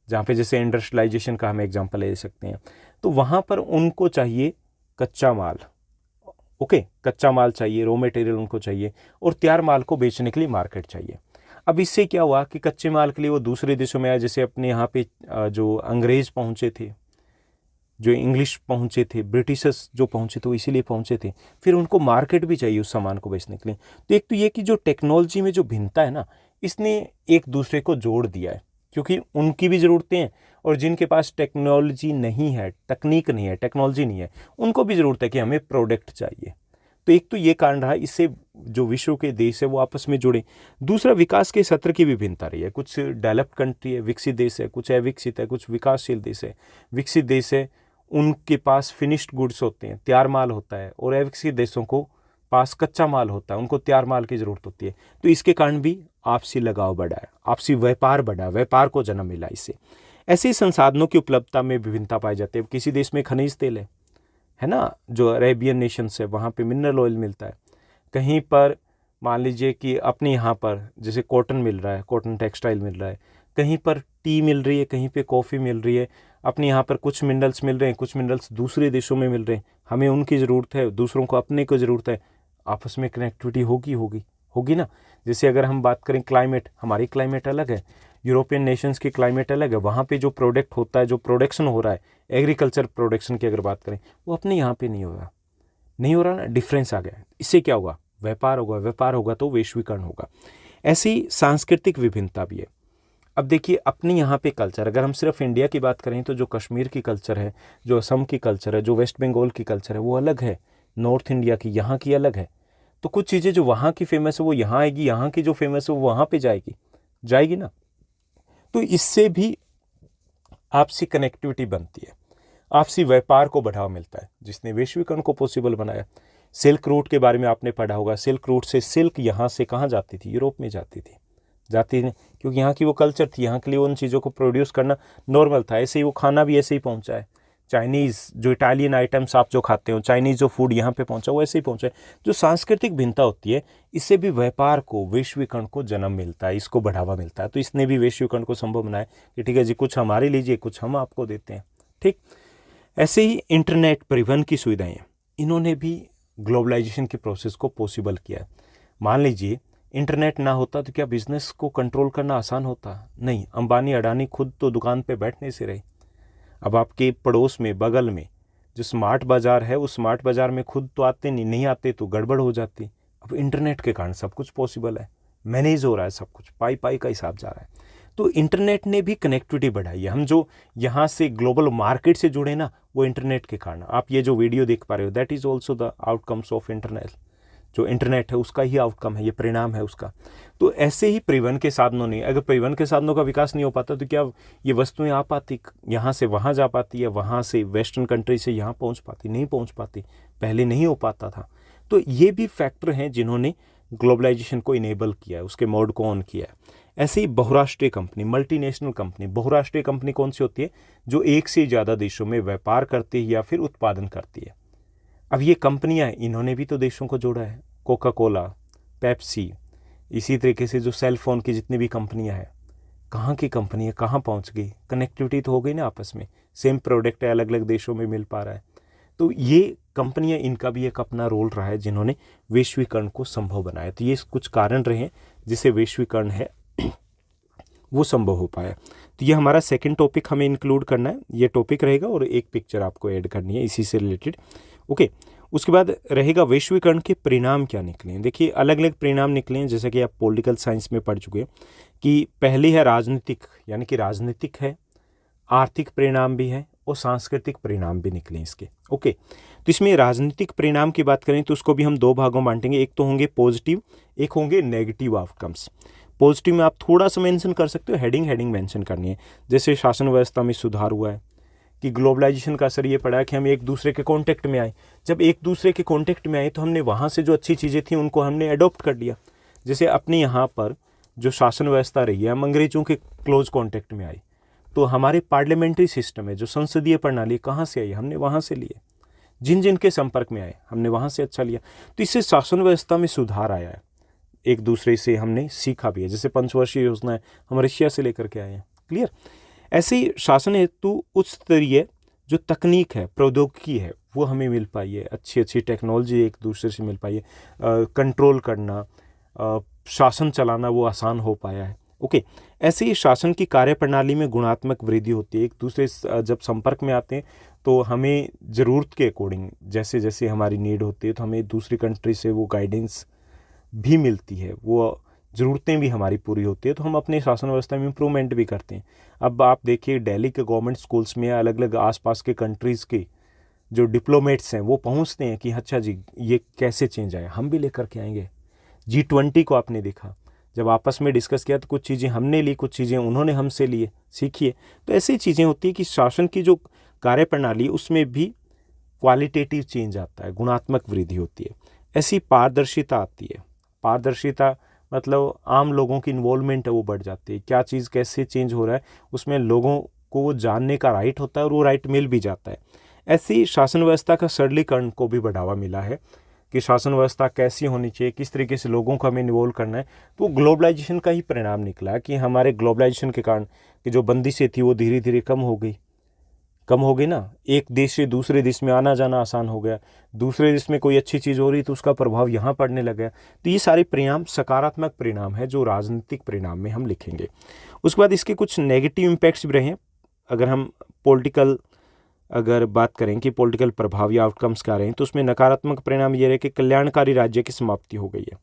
जहाँ पे जैसे इंडस्ट्रियलाइजेशन का हम एग्जांपल ले सकते हैं, तो वहाँ पर उनको चाहिए कच्चा माल, ओके, कच्चा माल चाहिए, रॉ मटेरियल उनको चाहिए, और तैयार माल को बेचने के लिए मार्केट चाहिए। अब इससे क्या हुआ कि कच्चे माल के लिए वो दूसरे देशों में आए, जैसे अपने यहाँ पे जो अंग्रेज़ पहुँचे थे, जो इंग्लिश पहुँचे थे, ब्रिटिशर्स जो पहुँचे थे वो इसीलिए पहुँचे थे, फिर उनको मार्केट भी चाहिए उस सामान को बेचने के लिए। तो एक तो ये कि जो टेक्नोलॉजी में जो भिन्नता है ना, इसने एक दूसरे को जोड़ दिया है, क्योंकि उनकी भी ज़रूरतें हैं, और जिनके पास टेक्नोलॉजी नहीं है, तकनीक नहीं है, टेक्नोलॉजी नहीं है, उनको भी ज़रूरत है कि हमें प्रोडक्ट चाहिए। तो एक तो ये कारण रहा, इससे जो विश्व के देश है वो आपस में जुड़े। दूसरा, विकास के सत्र की भी भिन्नता रही है। कुछ डेवलप्ड कंट्री है, विकसित देश है, कुछ अविकसित है, कुछ विकासशील देश है। विकसित देश है, उनके पास फिनिश्ड गुड्स होते हैं, तैयार माल होता है, और अविकसित देशों को पास कच्चा माल होता है, उनको तैयार माल की ज़रूरत होती है। तो इसके कारण भी आपसी लगाव बढ़ा है, आपसी व्यापार बढ़ा, व्यापार को जन्म मिला इससे। ऐसे ही संसाधनों की उपलब्धता में विभिन्नता पाई जाती है। किसी देश में खनिज तेल है ना, जो अरेबियन नेशंस है वहाँ पे मिनरल ऑयल मिलता है। कहीं पर मान लीजिए कि अपने यहाँ पर जैसे कॉटन मिल रहा है, कॉटन टेक्सटाइल मिल रहा है, कहीं पर टी मिल रही है, कहीं पे कॉफ़ी मिल रही है। अपने यहाँ पर कुछ मिनरल्स मिल रहे हैं, कुछ मिनरल्स दूसरे देशों में मिल रहे हैं, हमें उनकी ज़रूरत है, दूसरों को अपने को ज़रूरत है। आपस में कनेक्टिविटी होगी ना। जैसे अगर हम बात करें क्लाइमेट, हमारी क्लाइमेट अलग है, यूरोपियन नेशंस की क्लाइमेट अलग है, वहाँ पे जो प्रोडक्ट होता है, जो प्रोडक्शन हो रहा है, एग्रीकल्चर प्रोडक्शन की अगर बात करें, वो अपने यहाँ पे नहीं हो रहा ना, डिफरेंस आ गया। इससे क्या होगा, व्यापार होगा, व्यापार होगा तो वैश्वीकरण होगा। ऐसी सांस्कृतिक विभिन्नता भी है। अब देखिए अपने यहाँ पे कल्चर, अगर हम सिर्फ इंडिया की बात करें तो जो कश्मीर की कल्चर है, जो असम की कल्चर है, जो वेस्ट बंगाल की कल्चर है, वो अलग है नॉर्थ इंडिया की, यहाँ की अलग है। तो कुछ चीज़ें जो वहाँ की फेमस है वो यहाँ आएगी, यहाँ की जो फेमस है वो वहाँ पे जाएगी ना। तो इससे भी आपसी कनेक्टिविटी बनती है, आपसी व्यापार को बढ़ावा मिलता है, जिसने वैश्वीकरण को पॉसिबल बनाया। सिल्क रूट के बारे में आपने पढ़ा होगा। सिल्क रूट से सिल्क यहाँ से कहाँ जाती थी, यूरोप में जाती नहीं, क्योंकि यहाँ की वो कल्चर थी, यहाँ के लिए उन चीज़ों को प्रोड्यूस करना नॉर्मल था। ऐसे ही वो खाना भी ऐसे ही पहुँचा है। चाइनीज़ जो इटालियन आइटम्स आप जो खाते हो, चाइनीज़ जो फूड यहाँ पे पहुँचा वो ऐसे ही पहुँचा है। जो सांस्कृतिक भिन्नता होती है, इससे भी व्यापार को, वैश्वीकरण को जन्म मिलता है, इसको बढ़ावा मिलता है। तो इसने भी वैश्वीकरण को संभव बनाया कि ठीक है जी, कुछ हमारे लीजिए, कुछ हम आपको देते हैं। ठीक, ऐसे ही इंटरनेट, परिवहन की सुविधाएं, इन्होंने भी ग्लोबलाइजेशन के प्रोसेस को पॉसिबल किया है। मान लीजिए इंटरनेट ना होता तो क्या बिजनेस को कंट्रोल करना आसान होता? नहीं। अंबानी अडानी खुद तो दुकान पे बैठने से रहे। अब आपके पड़ोस में, बगल में जो स्मार्ट बाज़ार है, उस स्मार्ट बाज़ार में खुद तो आते नहीं आते तो गड़बड़ हो जाती। अब इंटरनेट के कारण सब कुछ पॉसिबल है, मैनेज हो रहा है सब कुछ, पाई का हिसाब जा रहा है। तो इंटरनेट ने भी कनेक्टिविटी बढ़ाई है। हम जो यहाँ से ग्लोबल मार्केट से जुड़े ना, वो इंटरनेट के कारण। आप ये जो वीडियो देख पा रहे हो, that is also the outcomes of internet. जो इंटरनेट है उसका ही आउटकम है, ये परिणाम है उसका। तो ऐसे ही परिवहन के साधनों ने, अगर परिवहन के साधनों का विकास नहीं हो पाता तो क्या ये वस्तुएं आ पाती, यहाँ से वहाँ जा पाती, या वहाँ से वेस्टर्न कंट्री से यहाँ पहुँच पाती? नहीं पहुँच पाती, पहले नहीं हो पाता था। तो ये भी फैक्टर हैं जिन्होंने ग्लोबलाइजेशन को इनेबल किया है, उसके मोड को ऑन किया है। ऐसे ही बहुराष्ट्रीय कंपनी, मल्टीनेशनल कंपनी, बहुराष्ट्रीय कंपनी कौन सी होती है? जो एक से ज़्यादा देशों में व्यापार करती है या फिर उत्पादन करती है। अब ये कंपनियां, इन्होंने भी तो देशों को जोड़ा है। कोका कोला, पेप्सी, इसी तरीके से जो सेल फोन की जितनी भी कंपनियां हैं, कहाँ की कंपनी है, कहाँ पहुंच गई? कनेक्टिविटी तो हो गई ना आपस में, सेम प्रोडक्ट है, अलग अलग देशों में मिल पा रहा है। तो ये कंपनियां, इनका भी एक अपना रोल रहा है जिन्होंने वैश्वीकरण को संभव बनाया। तो ये कुछ कारण रहे हैं जिससे वैश्वीकरण है वो संभव हो पाया। तो ये हमारा सेकंड टॉपिक हमें इंक्लूड करना है, ये टॉपिक रहेगा, और एक पिक्चर आपको ऐड करनी है इसी से रिलेटेड। ओके, उसके बाद रहेगा वैश्वीकरण के परिणाम क्या निकले हैं। देखिए अलग अलग परिणाम निकले हैं, जैसे कि आप पॉलिटिकल साइंस में पढ़ चुके हैं कि पहली है राजनीतिक, यानी कि राजनीतिक है, आर्थिक परिणाम भी है और सांस्कृतिक परिणाम भी निकले इसके। ओके, तो इसमें राजनीतिक परिणाम की बात करें तो उसको भी हम दो भागों में बांटेंगे। एक तो होंगे पॉजिटिव, एक होंगे नेगेटिव आउटकम्स। पॉजिटिव में आप थोड़ा सा मेंशन कर सकते हो, हेडिंग मेंशन करनी है। जैसे शासन व्यवस्था में सुधार हुआ है, कि ग्लोबलाइजेशन का असर ये पड़ा है कि हम एक दूसरे के कांटेक्ट में आए। जब एक दूसरे के कांटेक्ट में आए तो हमने वहाँ से जो अच्छी चीज़ें थी उनको हमने अडॉप्ट कर लिया। जैसे अपने यहाँ पर जो शासन व्यवस्था रही है, हम अंग्रेजों के क्लोज कांटेक्ट में आए, तो हमारे पार्लियामेंट्री सिस्टम है, जो संसदीय प्रणाली कहाँ से आई? हमने वहाँ से लिए। जिन जिन के संपर्क में आए हमने वहाँ से अच्छा लिया। तो इससे शासन व्यवस्था में सुधार आया है, एक दूसरे से हमने सीखा भी है। जैसे पंचवर्षीय योजना है, हम रशिया से लेकर के आए हैं। क्लियर? ऐसे ही शासन हेतु उच्च स्तरीय जो तकनीक है, प्रौद्योगिकी है, वो हमें मिल पाई है, अच्छी अच्छी टेक्नोलॉजी एक दूसरे से मिल पाई है, कंट्रोल करना, शासन चलाना वो आसान हो पाया है। ओके, ऐसे ही शासन की कार्यप्रणाली में गुणात्मक वृद्धि होती है। एक दूसरे जब संपर्क में आते हैं तो हमें ज़रूरत के अकॉर्डिंग जैसे जैसे हमारी नीड होती है तो हमें दूसरी कंट्री से वो गाइडेंस भी मिलती है, वो ज़रूरतें भी हमारी पूरी होती है, तो हम अपने शासन व्यवस्था में इम्प्रूवमेंट भी करते हैं। अब आप देखिए दिल्ली के गवर्नमेंट स्कूल्स में अलग अलग आसपास के कंट्रीज़ के जो डिप्लोमेट्स हैं वो पहुंचते हैं कि अच्छा जी ये कैसे चेंज आया, हम भी लेकर के आएंगे। G20 को आपने देखा, जब आपस में डिस्कस किया तो कुछ चीज़ें हमने ली, कुछ चीज़ें उन्होंने हमसे लिए, सीखिए। तो ऐसी चीज़ें होती है कि शासन की जो कार्यप्रणाली उसमें भी क्वालिटेटिव चेंज आता है, गुणात्मक वृद्धि होती है। ऐसी पारदर्शिता आती है। पारदर्शिता मतलब आम लोगों की इन्वॉल्वमेंट है वो बढ़ जाती है, क्या चीज़ कैसे चेंज हो रहा है उसमें लोगों को वो जानने का राइट होता है और वो राइट मिल भी जाता है। ऐसी शासन व्यवस्था का सरलीकरण को भी बढ़ावा मिला है कि शासन व्यवस्था कैसी होनी चाहिए, किस तरीके से लोगों को हमें इन्वॉल्व करना है। तो ग्लोबलाइजेशन का ही परिणाम निकला कि हमारे ग्लोबलाइजेशन के कारण कि जो बंदिशें थी वो धीरे धीरे कम हो गई ना। एक देश से दूसरे देश में आना जाना आसान हो गया, दूसरे देश में कोई अच्छी चीज़ हो रही तो उसका प्रभाव यहाँ पड़ने लगा। तो ये सारे परिणाम सकारात्मक परिणाम है जो राजनीतिक परिणाम में हम लिखेंगे। उसके बाद इसके कुछ नेगेटिव इम्पैक्ट्स भी रहे हैं। अगर हम अगर बात करें कि पॉलिटिकल प्रभाव या आउटकम्स क्या रहे हैं तो उसमें नकारात्मक परिणाम ये रहे कि कल्याणकारी राज्य की समाप्ति हो गई है।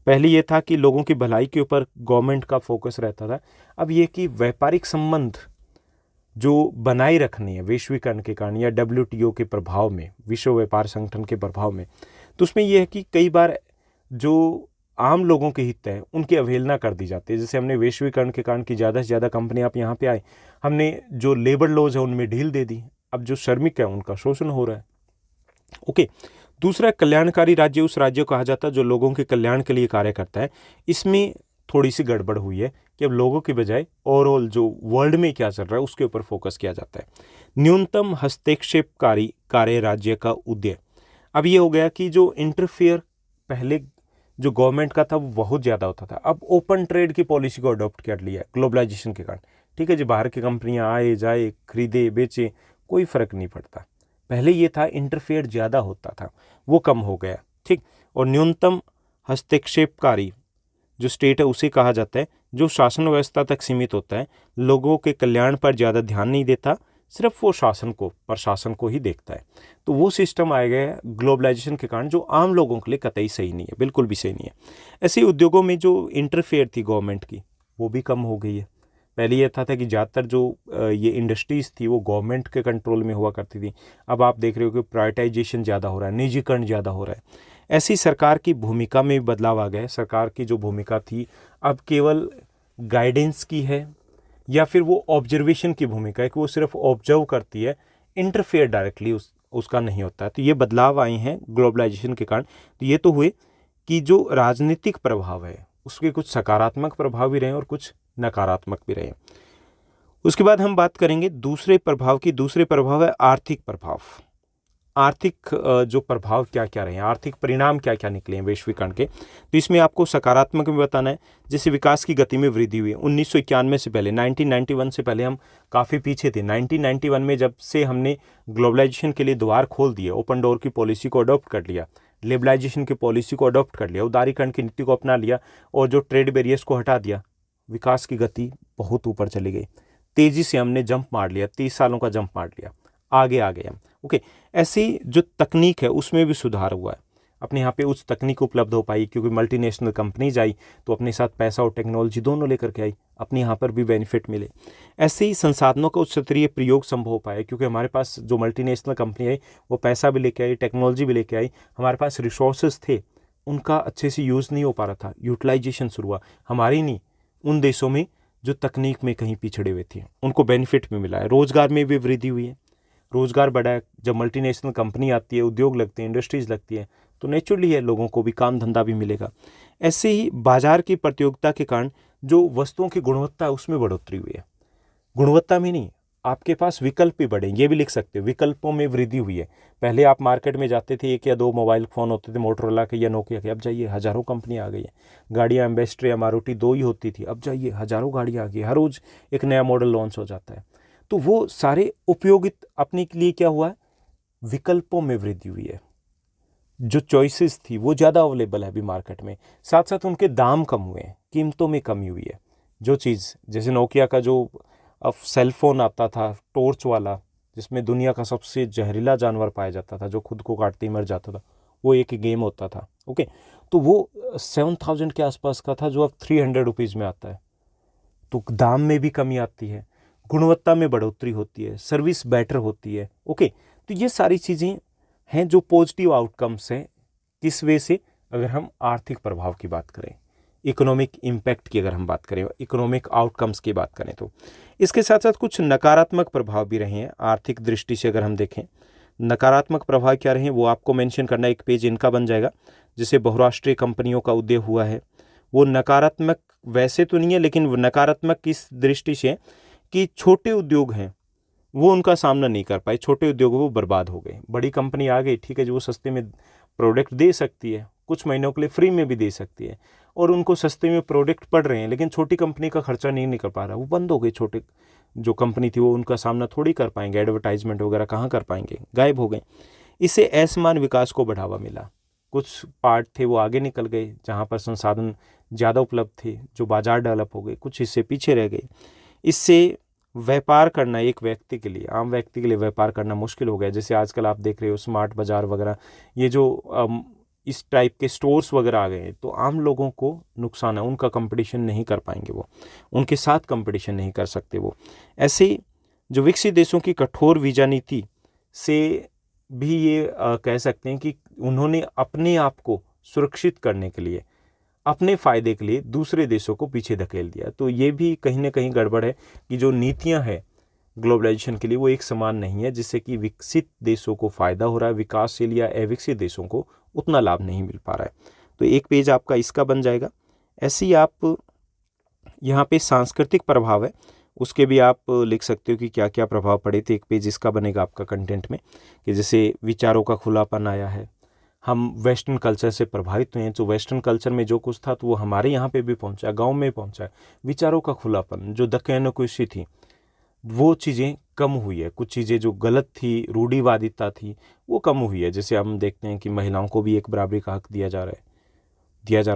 पहले ये था कि लोगों की भलाई के ऊपर गवर्नमेंट का फोकस रहता था, अब ये कि व्यापारिक संबंध जो बनाए रखने हैं वैश्वीकरण के कारण या WTO के प्रभाव में, विश्व व्यापार संगठन के प्रभाव में, तो उसमें यह है कि कई बार जो आम लोगों के हित है उनकी अवहेलना कर दी जाती है। जैसे हमने वैश्वीकरण के कारण कि ज़्यादा से ज़्यादा कंपनी आप यहाँ पे आए, हमने जो लेबर लॉज है उनमें ढील दे दी, अब जो श्रमिक है उनका शोषण हो रहा है। ओके, दूसरा कल्याणकारी राज्य उस राज्य को कहा जाता है जो लोगों के कल्याण के लिए कार्य करता है। इसमें थोड़ी सी गड़बड़ हुई है कि अब लोगों की बजाय ओवरऑल जो वर्ल्ड में क्या चल रहा है उसके ऊपर फोकस किया जाता है। न्यूनतम हस्तक्षेपकारी कार्य राज्य का उदय। अब ये हो गया कि जो इंटरफेयर पहले जो गवर्नमेंट का था वो बहुत ज़्यादा होता था, अब ओपन ट्रेड की पॉलिसी को अडॉप्ट कर लिया ग्लोबलाइजेशन के कारण। ठीक है जी, बाहर की कंपनियां आए जाए, खरीदे बेचे, कोई फ़र्क नहीं पड़ता। पहले ये था इंटरफेयर ज़्यादा होता था, वो कम हो गया। ठीक, और न्यूनतम हस्तक्षेपकारी जो स्टेट है उसे कहा जाता है जो शासन व्यवस्था तक सीमित होता है, लोगों के कल्याण पर ज़्यादा ध्यान नहीं देता, सिर्फ वो प्रशासन को ही देखता है। तो वो सिस्टम आ गया है ग्लोबलाइजेशन के कारण जो आम लोगों के लिए कतई सही नहीं है, बिल्कुल भी सही नहीं है। ऐसे उद्योगों में जो इंटरफेयर थी गवर्नमेंट की वो भी कम हो गई है। पहले ये था कि ज़्यादातर जो ये इंडस्ट्रीज़ थी वो गवर्नमेंट के कंट्रोल में हुआ करती थी, अब आप देख रहे हो कि प्राइवेटाइजेशन ज़्यादा हो रहा है, निजीकरण ज़्यादा हो रहा है। ऐसी सरकार की भूमिका में बदलाव आ गया है। सरकार की जो भूमिका थी अब केवल गाइडेंस की है या फिर वो ऑब्जर्वेशन की भूमिका है कि वो सिर्फ ऑब्जर्व करती है, इंटरफेयर डायरेक्टली उसका नहीं होता है। तो ये बदलाव आए हैं ग्लोबलाइजेशन के कारण। तो ये तो हुए कि जो राजनीतिक प्रभाव है उसके कुछ सकारात्मक प्रभाव भी रहे और कुछ नकारात्मक भी रहे। उसके बाद हम बात करेंगे दूसरे प्रभाव की। दूसरे प्रभाव है आर्थिक प्रभाव। आर्थिक जो प्रभाव क्या क्या रहे हैं, आर्थिक परिणाम क्या क्या निकले हैं वैश्वीकरण के, तो इसमें आपको सकारात्मक में बताना है। जैसे विकास की गति में वृद्धि हुई 1991 से पहले, 1991 से पहले हम काफ़ी पीछे थे। 1991 में जब से हमने ग्लोबलाइजेशन के लिए द्वार खोल दिए, ओपन डोर की पॉलिसी को अडॉप्ट कर लिया, लिबरलाइजेशन की पॉलिसी को अडॉप्ट कर लिया, उदारीकरण की नीति को अपना लिया और जो ट्रेड बैरियर्स को हटा दिया, विकास की गति बहुत ऊपर चली गई। तेज़ी से हमने जंप मार लिया, 30 सालों का जंप मार लिया, आगे आ गए हम। ओके, ऐसी जो तकनीक है उसमें भी सुधार हुआ है। अपने यहाँ पे उच्च तकनीक उपलब्ध हो पाई क्योंकि मल्टीनेशनल कंपनीज आई तो अपने साथ पैसा और टेक्नोलॉजी दोनों लेकर के आई, अपने यहाँ पर भी बेनिफिट मिले। ऐसे ही संसाधनों का उच्च स्तरीय प्रयोग संभव हो पाया क्योंकि हमारे पास जो मल्टीनेशनल कंपनी आई वो पैसा भी लेके आई, टेक्नोलॉजी भी लेके आई, हमारे पास रिसोर्सेज थे, उनका अच्छे से यूज़ नहीं हो पा रहा था, यूटिलाइजेशन शुरू हुआ। हमारी नहीं, उन देशों में जो तकनीक में कहीं पिछड़े हुए थे उनको बेनिफिट भी मिला है। रोज़गार में भी वृद्धि हुई है, रोज़गार बढ़ा है। जब मल्टीनेशनल कंपनी आती है, उद्योग लगते हैं, इंडस्ट्रीज़ लगती है तो नेचुरली है लोगों को भी काम धंधा भी मिलेगा। ऐसे ही बाजार की प्रतियोगिता के कारण जो वस्तुओं की गुणवत्ता है उसमें बढ़ोतरी हुई है। गुणवत्ता में नहीं, आपके पास विकल्प भी बढ़े, ये भी लिख सकते हो, विकल्पों में वृद्धि हुई है। पहले आप मार्केट में जाते थे 1 या 2 मोबाइल फ़ोन होते थे, मोटरोला के या नोकिया के, अब जाइए हज़ारों कंपनी आ गई है। गाड़ियाँ एम्बेसडर या मारुति 2 ही होती थी, अब जाइए हज़ारों गाड़ियाँ आ गई, हर रोज़ एक नया मॉडल लॉन्च हो जाता है। तो वो सारे उपयोगित अपने के लिए क्या हुआ है, विकल्पों में वृद्धि हुई है, जो चॉइसेस थी वो ज़्यादा अवेलेबल है अभी मार्केट में, साथ साथ उनके दाम कम हुए हैं, कीमतों में कमी हुई है। जो चीज़ जैसे नोकिया का जो अब सेलफोन आता था टॉर्च वाला, जिसमें दुनिया का सबसे जहरीला जानवर पाया जाता था जो खुद को काटते ही मर जाता था, वो एक गेम होता था। ओके, तो वो 7,000 के आसपास का था, जो अब 300 रुपीज़ में आता है। तो दाम में भी कमी आती है, गुणवत्ता में बढ़ोतरी होती है, सर्विस बेटर होती है। ओके, तो ये सारी चीज़ें हैं जो पॉजिटिव आउटकम्स हैं। किस वे से, अगर हम आर्थिक प्रभाव की बात करें, इकोनॉमिक इम्पैक्ट की अगर हम बात करें, इकोनॉमिक आउटकम्स की बात करें, तो इसके साथ साथ कुछ नकारात्मक प्रभाव भी रहे हैं आर्थिक दृष्टि से। अगर हम देखें नकारात्मक प्रभाव क्या रहे हैं, वो आपको मेंशन करना, एक पेज इनका बन जाएगा, जिसे बहुराष्ट्रीय कंपनियों का उदय हुआ है। वो नकारात्मक वैसे तो नहीं है, लेकिन नकारात्मक किस दृष्टि से कि छोटे उद्योग हैं वो उनका सामना नहीं कर पाए, छोटे उद्योग वो बर्बाद हो गए। बड़ी कंपनी आ गई, ठीक है, जो वो सस्ते में प्रोडक्ट दे सकती है, कुछ महीनों के लिए फ्री में भी दे सकती है, और उनको सस्ते में प्रोडक्ट पड़ रहे हैं, लेकिन छोटी कंपनी का खर्चा नहीं निकल पा रहा, वो बंद हो गई। छोटे जो कंपनी थी वो उनका सामना थोड़ी कर पाएंगे, एडवर्टाइजमेंट वगैरह कहाँ कर पाएंगे, गायब हो गए। इससे असमान विकास को बढ़ावा मिला। कुछ पार्ट थे वो आगे निकल गए, जहाँ पर संसाधन ज़्यादा उपलब्ध थे, जो बाजार डेवलप हो गए, कुछ हिस्से पीछे रह गए। इससे व्यापार करना एक व्यक्ति के लिए, आम व्यक्ति के लिए व्यापार करना मुश्किल हो गया। जैसे आजकल आप देख रहे हो स्मार्ट बाजार वगैरह, ये जो इस टाइप के स्टोर्स वगैरह आ गए हैं, तो आम लोगों को नुकसान है, उनका कंपटीशन नहीं कर पाएंगे, वो उनके साथ कंपटीशन नहीं कर सकते वो। ऐसे जो विकसित देशों की कठोर वीजा नीति से भी ये कह सकते हैं कि उन्होंने अपने आप को सुरक्षित करने के लिए, अपने फ़ायदे के लिए दूसरे देशों को पीछे धकेल दिया। तो ये भी कहीं ना कहीं गड़बड़ है कि जो नीतियां हैं ग्लोबलाइजेशन के लिए वो एक समान नहीं है, जिससे कि विकसित देशों को फ़ायदा हो रहा है, विकासशील या अविकसित देशों को उतना लाभ नहीं मिल पा रहा है। तो एक पेज आपका इसका बन जाएगा। ऐसे ही आप यहाँ पे सांस्कृतिक प्रभाव है, उसके भी आप लिख सकते हो कि क्या क्या प्रभाव पड़े थे। एक पेज इसका बनेगा आपका कंटेंट में, कि जैसे विचारों का खुलापन आया है, हम वेस्टर्न कल्चर से प्रभावित हुए हैं, तो वेस्टर्न कल्चर में जो कुछ था तो वो हमारे यहाँ पे भी पहुँचा, गांव में पहुँचा। विचारों का खुलापन, जो दक्कनोकुशी थी वो चीज़ें कम हुई है, कुछ चीज़ें जो गलत थी, रूढ़िवादिता थी, वो कम हुई है। जैसे हम देखते हैं कि महिलाओं को भी एक बराबरी का हक दिया जा रहा है,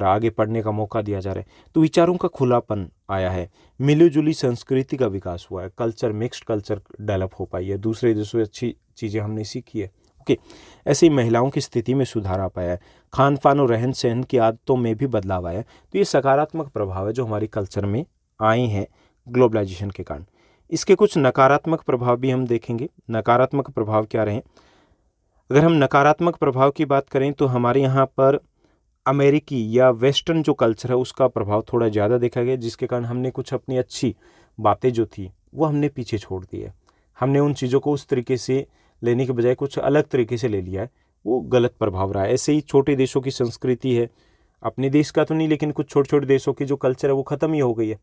आगे पढ़ने का मौका दिया जा रहा है। तो विचारों का खुलापन आया है, मिलीजुली संस्कृति का विकास हुआ है, कल्चर, मिक्स्ड कल्चर डेवलप हो पाई है, दूसरे देशों से अच्छी चीज़ें हमने सीखी है। ओके, ऐसे ही महिलाओं की स्थिति में सुधार आ पाया है, खान पान और रहन सहन की आदतों में भी बदलाव आया है। तो ये सकारात्मक प्रभाव है जो हमारी कल्चर में आए हैं ग्लोबलाइजेशन के कारण। इसके कुछ नकारात्मक प्रभाव भी हम देखेंगे। नकारात्मक प्रभाव क्या रहे? अगर हम नकारात्मक प्रभाव की बात करें तो हमारे यहाँ पर अमेरिकी या वेस्टर्न जो कल्चर है उसका प्रभाव थोड़ा ज़्यादा देखा गया, जिसके कारण हमने कुछ अपनी अच्छी बातें जो थी वो हमने पीछे छोड़ दी है। हमने उन चीज़ों को उस तरीके से लेने के बजाय कुछ अलग तरीके से ले लिया है, वो गलत प्रभाव रहा है। ऐसे ही छोटे देशों की संस्कृति है, अपने देश का तो नहीं, लेकिन कुछ छोटे छोटे देशों की जो कल्चर है वो ख़त्म ही हो गई है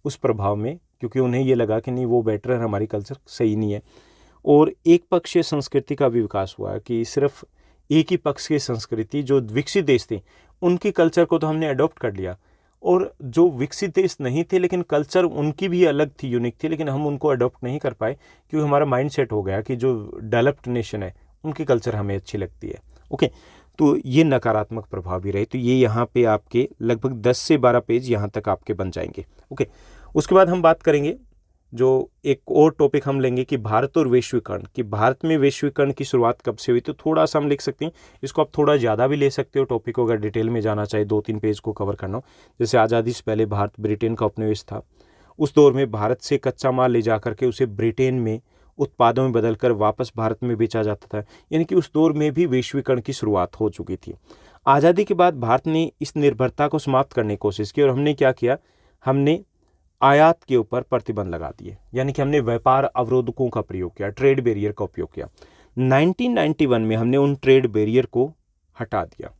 उस प्रभाव में, क्योंकि उन्हें ये लगा कि नहीं वो बेटर है, हमारी कल्चर सही नहीं है। और एक पक्षीय संस्कृति का भी विकास हुआ है कि सिर्फ एक ही पक्ष की संस्कृति, जो विकसित देश थे उनकी कल्चर को तो हमने अडॉप्ट कर लिया, और जो विकसित देश नहीं थे लेकिन कल्चर उनकी भी अलग थी, यूनिक थी, लेकिन हम उनको अडॉप्ट नहीं कर पाए, क्योंकि हमारा माइंड सेट हो गया कि जो डेवलप्ड नेशन है उनकी कल्चर हमें अच्छी लगती है। ओके, तो ये नकारात्मक प्रभाव भी रहे। तो ये यहाँ पे आपके लगभग 10 से 12 पेज यहाँ तक आपके बन जाएंगे। ओके, उसके बाद हम बात करेंगे, जो एक और टॉपिक हम लेंगे कि भारत और वैश्वीकरण, कि भारत में वैश्वीकरण की शुरुआत कब से हुई। तो थोड़ा सा हम लिख सकते हैं, इसको आप थोड़ा ज़्यादा भी ले सकते हो, टॉपिक को अगर डिटेल में जाना चाहे 2-3 पेज को कवर करना हो। जैसे आज़ादी से पहले भारत ब्रिटेन का उपनिवेश था, उस दौर में भारत से कच्चा माल ले जा करके उसे ब्रिटेन में उत्पादों में बदलकर वापस भारत में बेचा जाता था, यानी कि उस दौर में भी वैश्वीकरण की शुरुआत हो चुकी थी। आज़ादी के बाद भारत ने इस निर्भरता को समाप्त करने की कोशिश की, और हमने क्या किया, हमने आयात के ऊपर प्रतिबंध लगा दिए, यानी कि हमने व्यापार अवरोधकों का प्रयोग किया, ट्रेड बैरियर का उपयोग किया। 1991 में हमने उन ट्रेड बैरियर को हटा दिया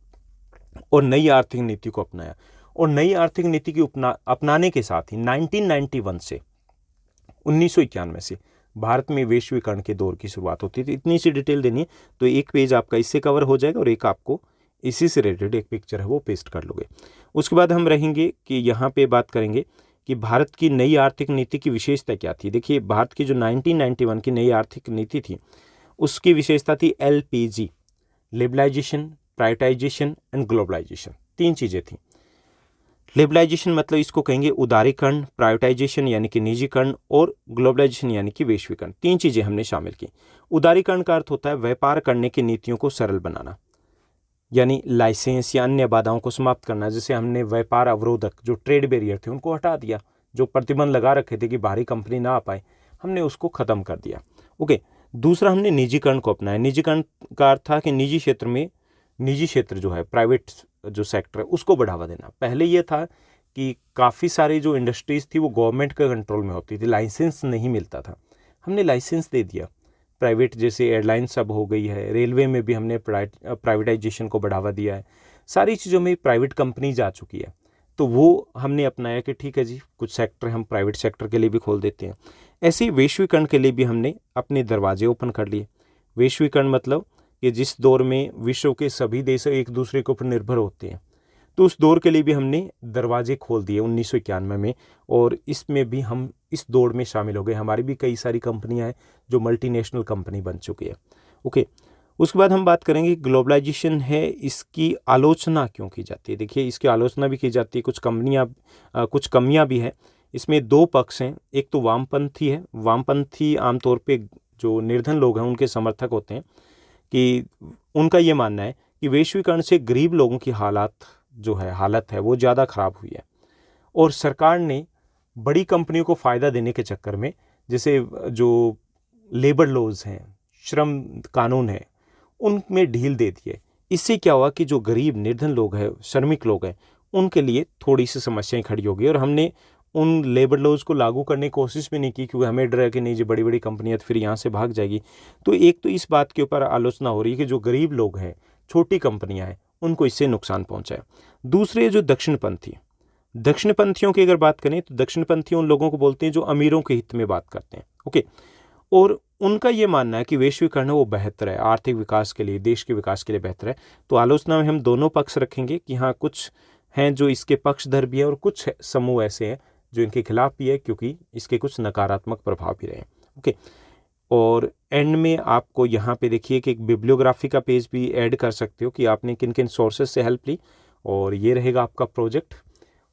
और नई आर्थिक नीति को अपनाया, और नई आर्थिक नीति की अपनाने के साथ ही 1991 से 1991 से भारत में वैश्वीकरण के दौर की शुरुआत होती थी। इतनी सी डिटेल देनी है तो एक पेज आपका इससे कवर हो जाएगा, और एक आपको इसी से रिलेटेड एक पिक्चर है वो पेस्ट कर लोगे। उसके बाद हम रहेंगे कि यहाँ पे बात करेंगे कि भारत की नई आर्थिक नीति की विशेषता क्या थी। देखिए, भारत की जो 1991 की नई आर्थिक नीति थी उसकी विशेषता थी LPG, liberalisation, privatisation and globalisation. 3 चीज़ें थी। लिबरलाइजेशन मतलब इसको कहेंगे उदारीकरण, प्राइवेटाइजेशन यानी कि निजीकरण, और ग्लोबलाइजेशन यानी कि वैश्वीकरण। 3 चीज़ें हमने शामिल की। उदारीकरण का अर्थ होता है व्यापार करने की नीतियों को सरल बनाना, यानी लाइसेंस या अन्य बाधाओं को समाप्त करना। जैसे हमने व्यापार अवरोधक, जो ट्रेड बैरियर थे, उनको हटा दिया। जो प्रतिबंध लगा रखे थे कि बाहरी कंपनी ना आ पाए, हमने उसको खत्म कर दिया। ओके। दूसरा, हमने निजीकरण को अपनाया। निजीकरण का अर्थ था कि निजी क्षेत्र जो है, प्राइवेट जो सेक्टर है, उसको बढ़ावा देना। पहले ये था कि काफ़ी सारी जो इंडस्ट्रीज थी वो गवर्नमेंट के कंट्रोल में होती थी, लाइसेंस नहीं मिलता था। हमने लाइसेंस दे दिया। प्राइवेट जैसे एयरलाइंस अब हो गई है, रेलवे में भी हमने प्राइवेटाइजेशन को बढ़ावा दिया है। सारी चीज़ों में प्राइवेट कंपनीज आ चुकी है, तो वो हमने अपनाया कि ठीक है जी, कुछ सेक्टर हम प्राइवेट सेक्टर के लिए भी खोल देते हैं। ऐसे ही वैश्वीकरण के लिए भी हमने अपने दरवाजे ओपन कर लिए। वैश्वीकरण मतलब कि जिस दौर में विश्व के सभी देश एक दूसरे के ऊपर निर्भर होते हैं, तो उस दौर के लिए भी हमने दरवाजे खोल दिए 1991 में, और इसमें भी हम इस दौड़ में शामिल हो गए। हमारी भी कई सारी कंपनियां हैं जो मल्टीनेशनल कंपनी बन चुकी है। ओके। उसके बाद हम बात करेंगे ग्लोबलाइजेशन है, इसकी आलोचना क्यों की जाती है। देखिए, इसकी आलोचना भी की जाती है, कुछ कमियां भी है। इसमें 2 पक्ष हैं। एक तो वामपंथी है। वामपंथी आमतौर पर जो निर्धन लोग हैं उनके समर्थक होते हैं, कि उनका ये मानना है कि वैश्वीकरण से गरीब लोगों की हालत है वो ज़्यादा ख़राब हुई है, और सरकार ने बड़ी कंपनियों को फ़ायदा देने के चक्कर में, जैसे जो लेबर लॉज हैं, श्रम कानून है, उनमें ढील दे दी है। इससे क्या हुआ कि जो गरीब निर्धन लोग हैं, श्रमिक लोग हैं, उनके लिए थोड़ी सी समस्याएं खड़ी हो गई, और हमने उन लेबर लॉज को लागू करने की कोशिश भी नहीं की, क्योंकि हमें डर है कि नहीं जी, बड़ी बड़ी कंपनियां तो फिर यहाँ से भाग जाएगी। तो एक तो इस बात के ऊपर आलोचना हो रही है कि जो गरीब लोग हैं, छोटी कंपनियां हैं, उनको इससे नुकसान पहुंचा है। दूसरे जो दक्षिणपंथियों की अगर बात करें, तो दक्षिणपंथी उन लोगों को बोलते हैं जो अमीरों के हित में बात करते हैं। ओके। और उनका ये मानना है कि वैश्वीकरण है वो बेहतर है, आर्थिक विकास के लिए, देश के विकास के लिए बेहतर है। तो आलोचना में हम दोनों पक्ष रखेंगे कि हाँ, कुछ हैं जो इसके पक्षधर भी है, और कुछ समूह ऐसे हैं जो इनके खिलाफ भी है, क्योंकि इसके कुछ नकारात्मक प्रभाव भी रहे। ओके। और एंड में आपको यहाँ पे देखिए कि एक बिब्लियोग्राफी का पेज भी ऐड कर सकते हो कि आपने किन किन सोर्सेज से हेल्प ली, और ये रहेगा आपका प्रोजेक्ट।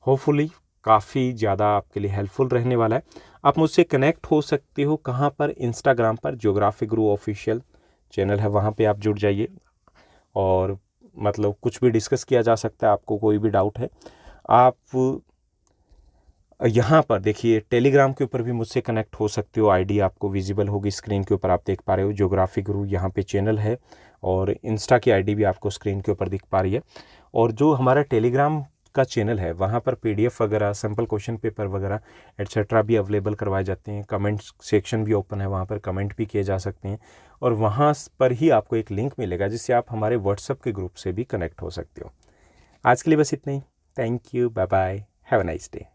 होपफुली काफ़ी ज़्यादा आपके लिए हेल्पफुल रहने वाला है। आप मुझसे कनेक्ट हो सकते हो कहाँ पर? इंस्टाग्राम पर ज्योग्राफी गुरु ऑफिशियल चैनल है, वहाँ पे आप जुड़ जाइए, और मतलब कुछ भी डिस्कस किया जा सकता है। आपको कोई भी डाउट है, आप यहाँ पर देखिए टेलीग्राम के ऊपर भी मुझसे कनेक्ट हो सकते हो। आईडी आपको विजिबल होगी स्क्रीन के ऊपर, आप देख पा रहे हो, ज्योग्राफी गुरु यहाँ पे चैनल है, और इंस्टा की आईडी भी आपको स्क्रीन के ऊपर दिख पा रही है। और जो हमारा टेलीग्राम का चैनल है, वहाँ पर PDF वगैरह, सिंपल क्वेश्चन पेपर वगैरह एट्सेट्रा भी अवेलेबल करवाए जाते हैं। कमेंट सेक्शन भी ओपन है, वहाँ पर कमेंट भी किए जा सकते हैं, और वहाँ पर ही आपको एक लिंक मिलेगा जिससे आप हमारे व्हाट्सएप के ग्रुप से भी कनेक्ट हो सकते हो। आज के लिए बस इतना ही। Thank you, bye bye, have a nice day.